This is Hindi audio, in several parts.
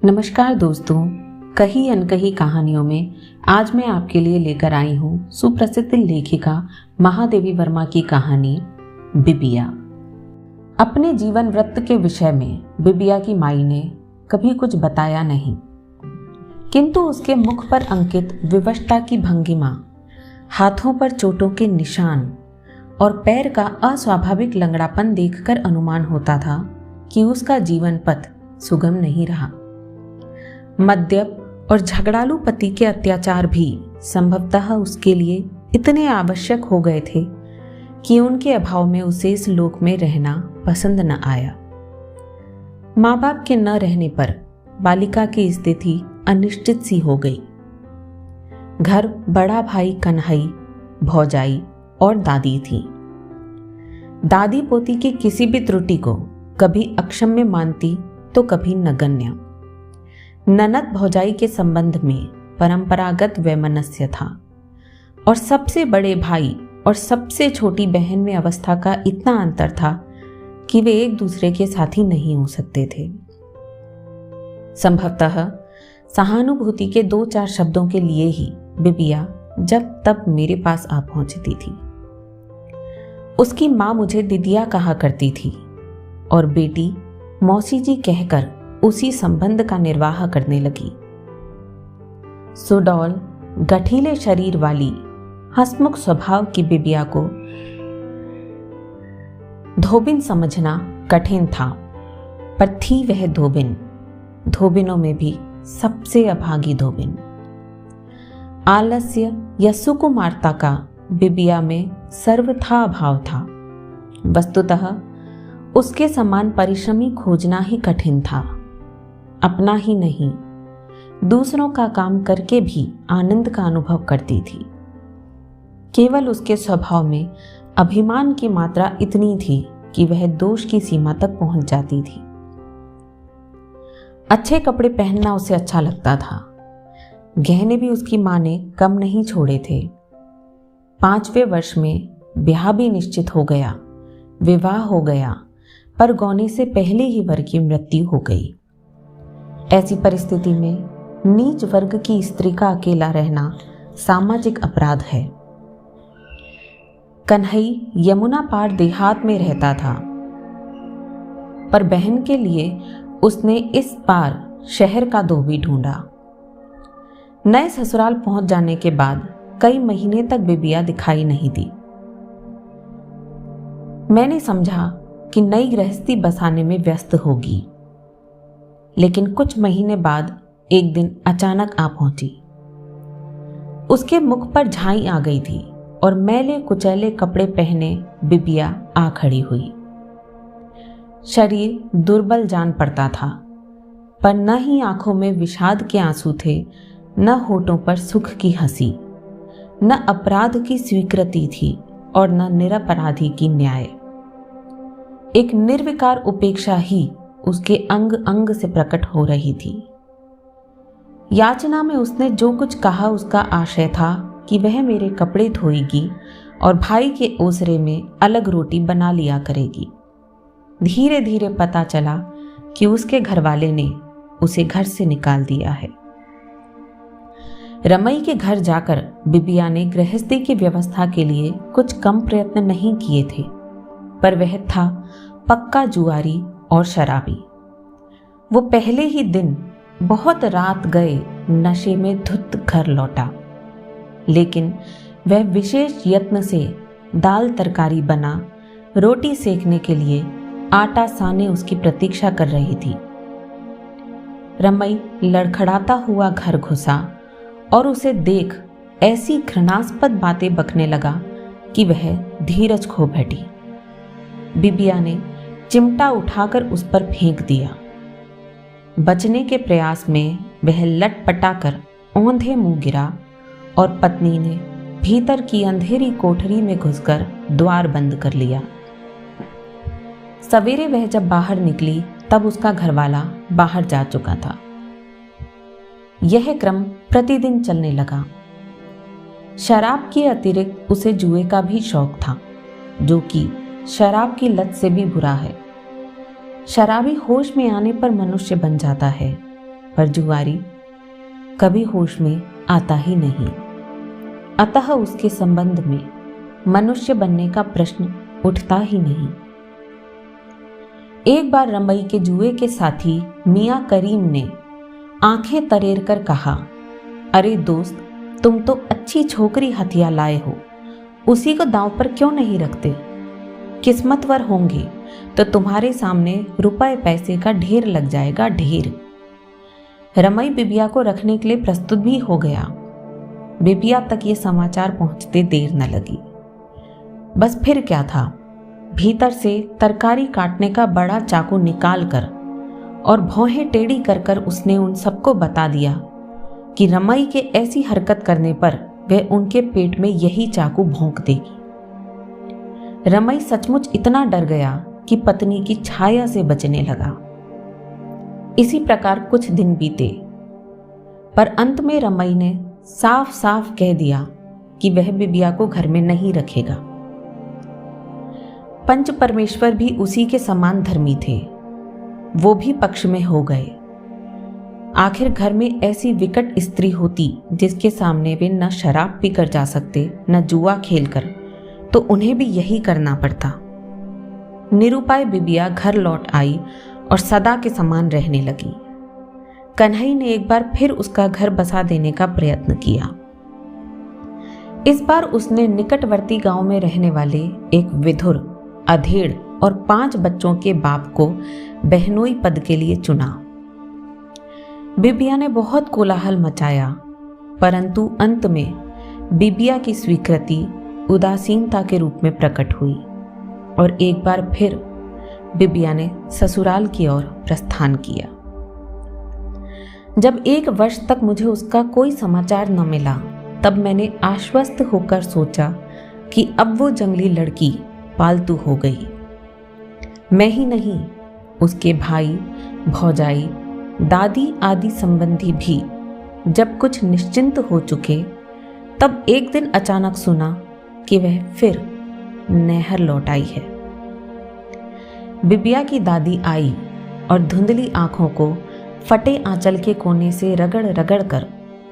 नमस्कार दोस्तों, कही अनकही कहानियों में आज मैं आपके लिए लेकर आई हूँ सुप्रसिद्ध लेखिका महादेवी वर्मा की कहानी बिबिया। अपने जीवन वृत्त के विषय में बिबिया की माई ने कभी कुछ बताया नहीं, किंतु उसके मुख पर अंकित विवशता की भंगिमा, हाथों पर चोटों के निशान और पैर का अस्वाभाविक लंगड़ापन देखकर अनुमान होता था कि उसका जीवन पथ सुगम नहीं रहा। मद्यप और झगड़ालू पति के अत्याचार भी संभवतः उसके लिए इतने आवश्यक हो गए थे कि उनके अभाव में उसे इस लोक में रहना पसंद न आया। माँ बाप के न रहने पर बालिका की स्थिति अनिश्चित सी हो गई। घर बड़ा भाई कन्हई, भौजाई और दादी थी। दादी पोती की किसी भी त्रुटि को कभी अक्षम्य मानती तो कभी नगण्य। ननद भौजाई के संबंध में परंपरागत वैमनस्य था और सबसे बड़े भाई और सबसे छोटी बहन में अवस्था का इतना अंतर था कि वे एक दूसरे के साथी नहीं हो सकते थे। संभवतः सहानुभूति के 2-4 शब्दों के लिए ही बिबिया जब तब मेरे पास आ पहुंचती थी। उसकी माँ मुझे दिदिया कहा करती थी और बेटी मौसी जी कहकर उसी संबंध का निर्वाह करने लगी। सुडौल गठीले शरीर वाली हंसमुख स्वभाव की बिबिया को धोबिन समझना कठिन था, पर थी वह धोबिन, धोबिनों में भी सबसे अभागी धोबिन। आलस्य या सुकुमारता का बिबिया में सर्वथा अभाव था। वस्तुतः उसके समान परिश्रमी खोजना ही कठिन था। अपना ही नहीं, दूसरों का काम करके भी आनंद का अनुभव करती थी। केवल उसके स्वभाव में अभिमान की मात्रा इतनी थी कि वह दोष की सीमा तक पहुंच जाती थी। अच्छे कपड़े पहनना उसे अच्छा लगता था। गहने भी उसकी मां ने कम नहीं छोड़े थे। 5वें वर्ष में ब्याह भी निश्चित हो गया। विवाह हो गया, पर गौने से पहले ही वर की मृत्यु हो गई। ऐसी परिस्थिति में नीच वर्ग की स्त्री का अकेला रहना सामाजिक अपराध है। कन्हई यमुना पार देहात में रहता था, पर बहन के लिए उसने इस पार शहर का धोबी ढूंढा। नए ससुराल पहुंच जाने के बाद कई महीने तक बिबिया दिखाई नहीं दी। मैंने समझा कि नई गृहस्थी बसाने में व्यस्त होगी, लेकिन कुछ महीने बाद एक दिन अचानक आ पहुंची। उसके मुख पर झाई आ गई थी और मैले कुचैले कपड़े पहने बिबिया आ खड़ी हुई। शरीर दुर्बल जान पड़ता था, पर न ही आंखों में विषाद के आंसू थे, न होठों पर सुख की हंसी, न अपराध की स्वीकृति थी और न निरपराधी की न्याय। एक निर्विकार उपेक्षा ही उसके अंग अंग से प्रकट हो रही थी। याचना में उसने जो कुछ कहा उसका आशय था कि वह मेरे कपड़े धोएगी और भाई के ओसरे में अलग रोटी बना लिया करेगी। धीरे धीरे पता चला कि उसके घरवाले ने उसे घर से निकाल दिया है। रमई के घर जाकर बिबिया ने गृहस्थी की व्यवस्था के लिए कुछ कम प्रयत्न नहीं किए थे, पर वह था पक्का जुआरी और शराबी। वो पहले ही दिन बहुत रात गए नशे में धुत घर लौटा, लेकिन वह विशेष यत्न से दाल तरकारी बना रोटी सेकने के लिए आटा साने उसकी प्रतीक्षा कर रही थी। रमई लड़खड़ाता हुआ घर घुसा और उसे देख ऐसी घृणास्पद बातें बकने लगा कि वह धीरज खो बैठी। बिबिया ने चिमटा उठाकर उस पर फेंक दिया। बचने के प्रयास में वह लटपटाकर औंधे मुंह गिरा और पत्नी ने भीतर की अंधेरी कोठरी में घुसकर द्वार बंद कर लिया। सवेरे वह जब बाहर निकली तब उसका घरवाला बाहर जा चुका था। यह क्रम प्रतिदिन चलने लगा। शराब के अतिरिक्त उसे जुए का भी शौक था, जो कि शराब की लत से भी बुरा है। शराबी होश में आने पर मनुष्य बन जाता है, पर जुआरी कभी होश में आता ही नहीं, अतः उसके संबंध में मनुष्य बनने का प्रश्न उठता ही नहीं। एक बार रमई के जुए के साथी मियाँ करीम ने आंखें तरेर कर कहा, अरे दोस्त, तुम तो अच्छी छोकरी हथिया लाए हो, उसी को दांव पर क्यों नहीं रखते? किस्मतवर होंगे तो तुम्हारे सामने रुपए पैसे का ढेर लग जाएगा, ढेर। रमई बिबिया को रखने के लिए प्रस्तुत भी हो गया। बिबिया तक ये समाचार पहुंचते देर न लगी। बस फिर क्या था, भीतर से तरकारी काटने का बड़ा चाकू निकाल कर और भौहें टेढ़ी कर कर उसने उन सबको बता दिया कि रमई के ऐसी हरकत करने पर वह उनके पेट में यही चाकू भोंक देगी। रमई सचमुच इतना डर गया कि पत्नी की छाया से बचने लगा। इसी प्रकार कुछ दिन बीते, पर अंत में रमई ने साफ साफ कह दिया कि वह बिबिया को घर में नहीं रखेगा। पंच परमेश्वर भी उसी के समान धर्मी थे, वो भी पक्ष में हो गए। आखिर घर में ऐसी विकट स्त्री होती जिसके सामने वे न शराब पीकर जा सकते न जुआ खेलकर, तो उन्हें भी यही करना पड़ता। निरुपाय बिबिया घर लौट आई और सदा के समान रहने लगी। कन्हई ने एक बार फिर उसका घर बसा देने का प्रयत्न किया। इस बार उसने निकटवर्ती गांव में रहने वाले एक विधुर, अधेड़ और 5 बच्चों के बाप को बहनोई पद के लिए चुना। बिबिया ने बहुत कोलाहल मचाया, परंतु अंत में बिबिया की स्वीकृति उदासीनता के रूप में प्रकट हुई और एक बार फिर बिबिया ने ससुराल की ओर प्रस्थान किया। जब 1 वर्ष तक मुझे उसका कोई समाचार न मिला, तब मैंने आश्वस्त होकर सोचा कि अब वो जंगली लड़की पालतू हो गई। मैं ही नहीं, उसके भाई, भौजाई, दादी आदि संबंधी भी जब कुछ निश्चिंत हो चुके, तब एक दिन अचानक सुना कि वह फिर नहर लौट आई है। बिबिया की दादी आई और धुंधली आंखों को फटे आंचल के कोने से रगड़ रगड़ कर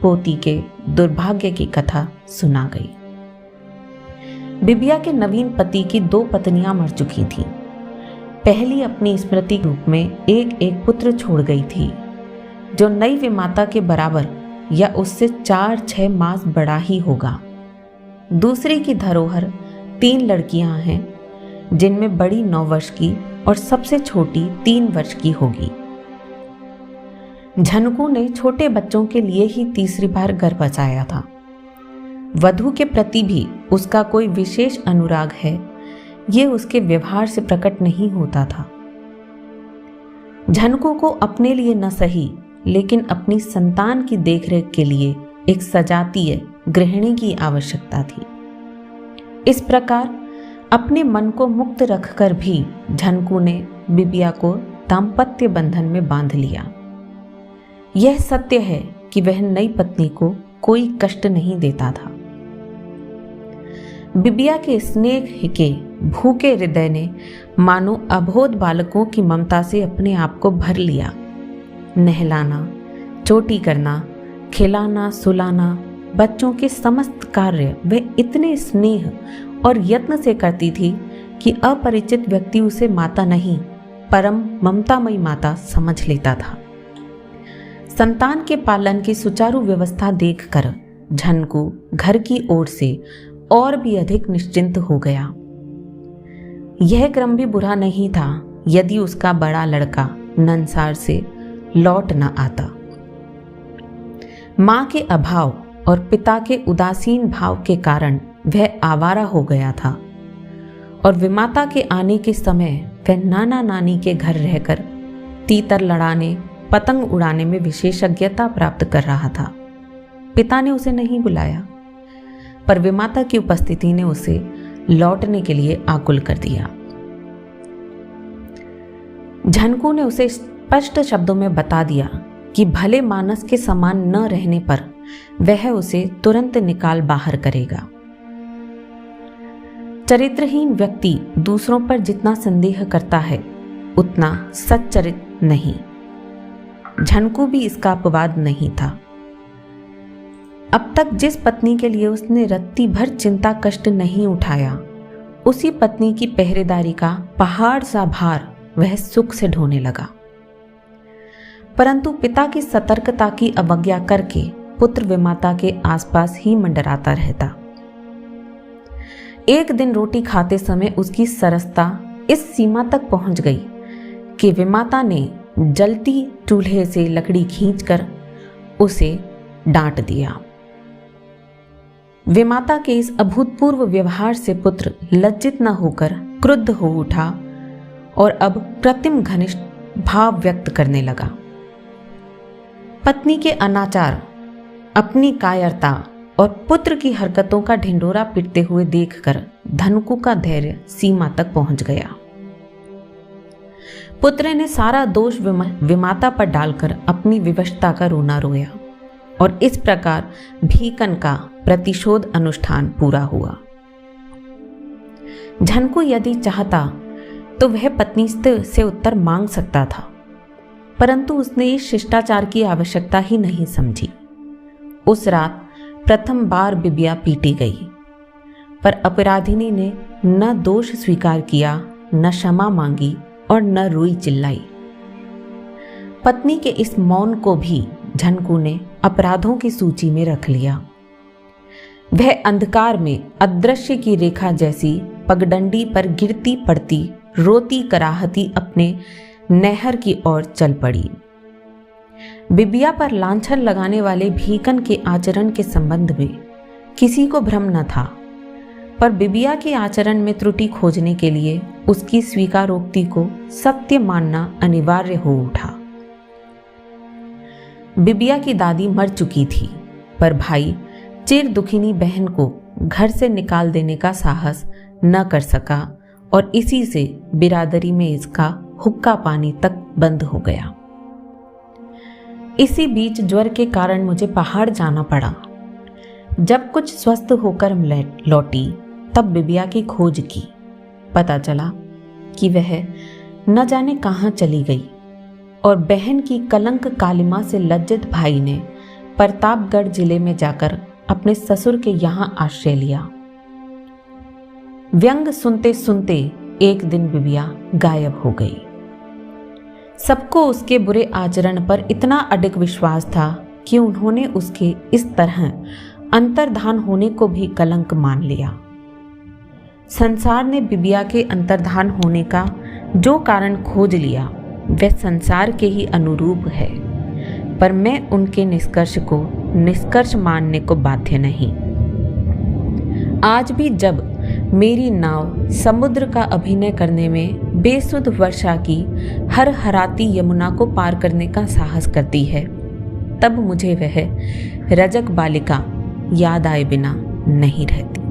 पोती के दुर्भाग्य की कथा सुना गई। बिबिया के नवीन पति की 2 पत्नियां मर चुकी थीं। पहली अपनी स्मृति रूप में एक पुत्र छोड़ गई थी, जो नई विमाता के बराबर या उससे 4-6 मास बड़ा ही होगा। दूसरी की धरोहर 3 लड़कियां हैं, जिनमें बड़ी 9 वर्ष की और सबसे छोटी 3 वर्ष की होगी। झनकू ने छोटे बच्चों के लिए ही तीसरी बार घर बसाया था। वधू के प्रति भी उसका कोई विशेष अनुराग है, ये उसके व्यवहार से प्रकट नहीं होता था। झनकू को अपने लिए न सही, लेकिन अपनी संतान की देखरेख के लिए एक सजातीय गृहिणी की आवश्यकता थी। इस प्रकार अपने मन को मुक्त रखकर भी झनकू ने बिबिया को दाम्पत्य बंधन में बांध लिया। यह सत्य है कि वह नई पत्नी को कोई कष्ट नहीं देता था। बिबिया के स्नेह के भूखे हृदय ने मानो अबोध बालकों की ममता से अपने आप को भर लिया। नहलाना, चोटी करना, खिलाना, सुलाना, बच्चों के समस्त कार्य वे इतने स्नेह और यत्न से करती थी कि अपरिचित व्यक्ति उसे माता नहीं, परम ममतामयी माता समझ लेता था। संतान के पालन की सुचारू व्यवस्था देखकर झनकू घर की ओर से और भी अधिक निश्चिंत हो गया। यह क्रम भी बुरा नहीं था यदि उसका बड़ा लड़का नंसार से लौट न आता। मां के अभाव और पिता के उदासीन भाव के कारण वह आवारा हो गया था और विमाता के आने के समय वह नाना नानी के घर रहकर तीतर लड़ाने, पतंग उड़ाने में विशेषज्ञता प्राप्त कर रहा था। पिता ने उसे नहीं बुलाया, पर विमाता की उपस्थिति ने उसे लौटने के लिए आकुल कर दिया। झनकू ने उसे स्पष्ट शब्दों में बता दिया कि भले मानस के समान न रहने पर वह उसे तुरंत निकाल बाहर करेगा। चरित्रहीन व्यक्ति दूसरों पर जितना संदेह करता है, उतना सच्चरित नहीं। झनकू भी इसका अपवाद नहीं था। अब तक जिस पत्नी के लिए उसने रत्ती भर चिंता कष्ट नहीं उठाया, उसी पत्नी की पहरेदारी का पहाड़ सा भार वह सुख से ढोने लगा। परंतु पिता की सतर्कता की अवज्ञा करके पुत्र विमाता के आसपास ही मंडराता रहता। एक दिन रोटी खाते समय उसकी सरसता इस सीमा तक पहुंच गई कि विमाता ने जलती चूल्हे से लकड़ी खींचकर उसे डांट दिया। विमाता के इस अभूतपूर्व व्यवहार से पुत्र लज्जित न होकर क्रुद्ध हो उठा और अब कृत्रिम घनिष्ठ भाव व्यक्त करने लगा। पत्नी के अनाचार, अपनी कायरता और पुत्र की हरकतों का ढिंढोरा पिटते हुए देखकर धनकू का धैर्य सीमा तक पहुंच गया। पुत्र ने सारा दोष विमाता पर डालकर अपनी विवशता का रोना रोया और इस प्रकार भीकन का प्रतिशोध अनुष्ठान पूरा हुआ। झनकू यदि चाहता तो वह पत्नी से उत्तर मांग सकता था, परंतु उसने इस शिष्टाचार की आवश्यकता ही नहीं समझी। उस रात प्रथम बार बिबिया पीटी गई, पर अपराधिनी ने न दोष स्वीकार किया, न क्षमा मांगी और न रोई चिल्लाई। पत्नी के इस मौन को भी झनकू ने अपराधों की सूची में रख लिया। वह अंधकार में अदृश्य की रेखा जैसी पगडंडी पर गिरती पड़ती रोती कराहती अपने नहर की ओर चल पड़ी। बिबिया पर लांछन लगाने वाले भीकन के आचरण के संबंध में किसी को भ्रम न था, पर बिबिया के आचरण में त्रुटि खोजने के लिए उसकी स्वीकारोक्ति को सत्य मानना अनिवार्य हो उठा। बिबिया की दादी मर चुकी थी, पर भाई चिर दुखिनी बहन को घर से निकाल देने का साहस न कर सका और इसी से बिरादरी में इसका हुक्का पानी तक बंद हो गया। इसी बीच ज्वर के कारण मुझे पहाड़ जाना पड़ा। जब कुछ स्वस्थ होकर लौटी तब बिबिया की खोज की। पता चला कि वह न जाने कहाँ चली गई और बहन की कलंक कालिमा से लज्जित भाई ने प्रतापगढ़ जिले में जाकर अपने ससुर के यहाँ आश्रय लिया। व्यंग सुनते सुनते एक दिन बिबिया गायब हो गई। सबको उसके बुरे आचरण पर इतना अडिग विश्वास था कि उन्होंने उसके इस तरह अंतर्धान होने को भी कलंक मान लिया। संसार ने बिबिया के अंतर्धान होने का जो कारण खोज लिया वह संसार के ही अनुरूप है, पर मैं उनके निष्कर्ष को निष्कर्ष मानने को बाध्य नहीं। आज भी जब मेरी नाव समुद्र का अभिनय करने में बेसुध वर्षा की हर हराती यमुना को पार करने का साहस करती है, तब मुझे वह रजक बालिका याद आए बिना नहीं रहती।